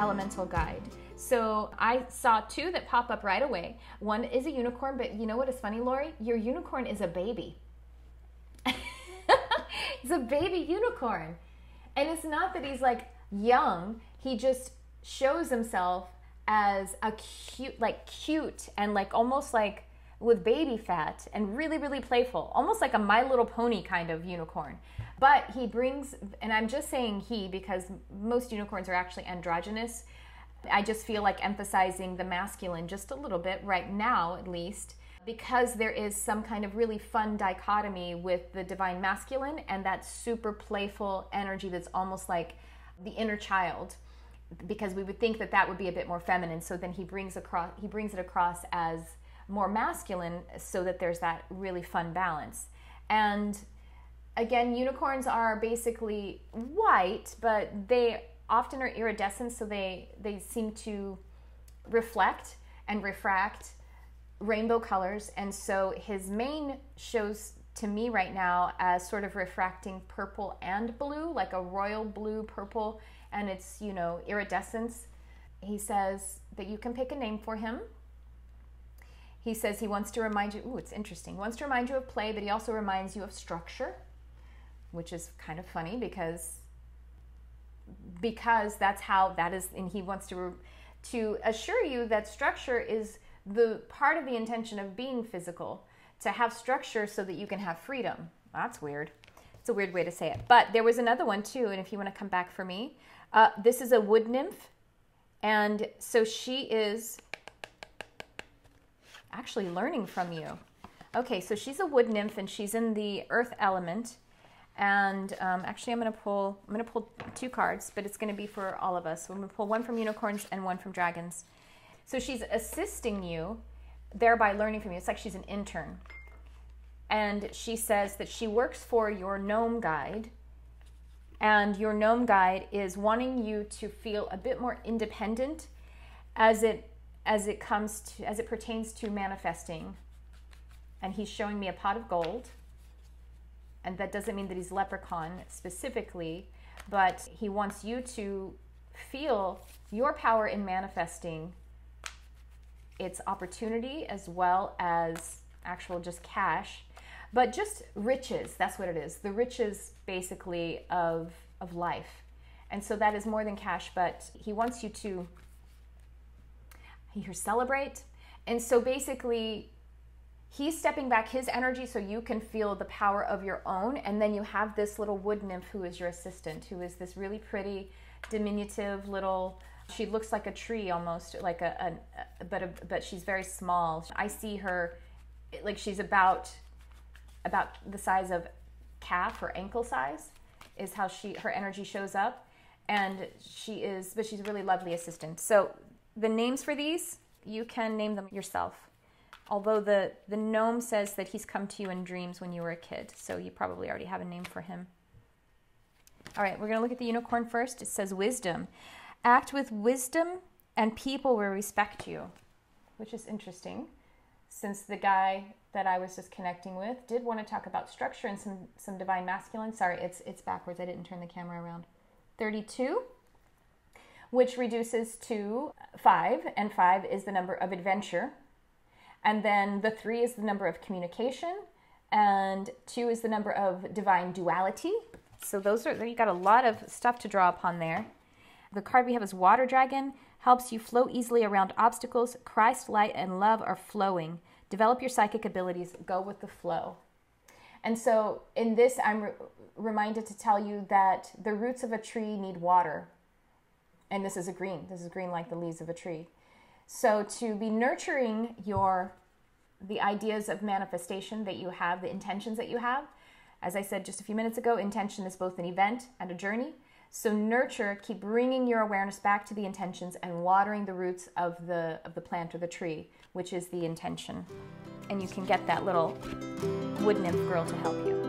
elemental guide. So I saw two that pop up right away. One is a unicorn, but you know what is funny, Lori? Your unicorn is a baby. It's a baby unicorn. And it's not that he's like young, he just shows himself as a cute and like almost like with baby fat and really, really playful, almost like a My Little Pony kind of unicorn. But he brings, and I'm just saying he because most unicorns are actually androgynous. I just feel like emphasizing the masculine just a little bit right now, at least, because there is some kind of really fun dichotomy with the divine masculine and that super playful energy that's almost like the inner child, because we would think that that would be a bit more feminine. So then he brings it across as more masculine so that there's that really fun balance. And again, unicorns are basically white, but they often are iridescent, so they seem to reflect and refract rainbow colors. And so his mane shows to me right now as sort of refracting purple and blue, like a royal blue purple, and it's, you know, iridescence. He says that you can pick a name for him. He says he wants to remind you, ooh, it's interesting. He wants to remind you of play, but he also reminds you of structure, which is kind of funny because that's how that is, and he wants to assure you that structure is the part of the intention of being physical, to have structure so that you can have freedom. That's weird. It's a weird way to say it. But there was another one too, and if you want to come back for me, this is a wood nymph, and so she is actually learning from you. Okay, so she's a wood nymph, and she's in the earth element. And actually, I'm going to pull two cards, but it's going to be for all of us. So I'm going to pull one from unicorns and one from dragons. So she's assisting you, thereby learning from you. It's like she's an intern. And she says that she works for your gnome guide, and your gnome guide is wanting you to feel a bit more independent as it pertains to manifesting. And he's showing me a pot of gold. And that doesn't mean that he's leprechaun specifically, but he wants you to feel your power in manifesting its opportunity as well as actual just cash, but just riches. That's what it is. The riches basically of life. And so that is more than cash, but he wants you to celebrate. And so basically he's stepping back his energy so you can feel the power of your own. And then you have this little wood nymph who is your assistant, who is this really pretty, diminutive little, she looks like a tree almost, like but she's very small. I see her like she's about the size of calf or ankle size is how her energy shows up. And she's a really lovely assistant. So the names for these, you can name them yourself. Although the gnome says that he's come to you in dreams when you were a kid, so you probably already have a name for him. All right, we're going to look at the unicorn first. It says wisdom. Act with wisdom and people will respect you, which is interesting, since the guy that I was just connecting with did want to talk about structure and some divine masculine. Sorry, it's backwards. I didn't turn the camera around. 32, which reduces to 5, and 5 is the number of adventure. And then the 3 is the number of communication, and 2 is the number of divine duality. So you got a lot of stuff to draw upon there. The card we have is Water Dragon, helps you flow easily around obstacles. Christ, light, and love are flowing. Develop your psychic abilities, go with the flow. And so in this, I'm reminded to tell you that the roots of a tree need water. And this is green like the leaves of a tree. So to be nurturing the ideas of manifestation that you have, the intentions that you have, as I said just a few minutes ago, intention is both an event and a journey. So nurture, keep bringing your awareness back to the intentions and watering the roots of the plant or the tree, which is the intention. And you can get that little wood nymph girl to help you.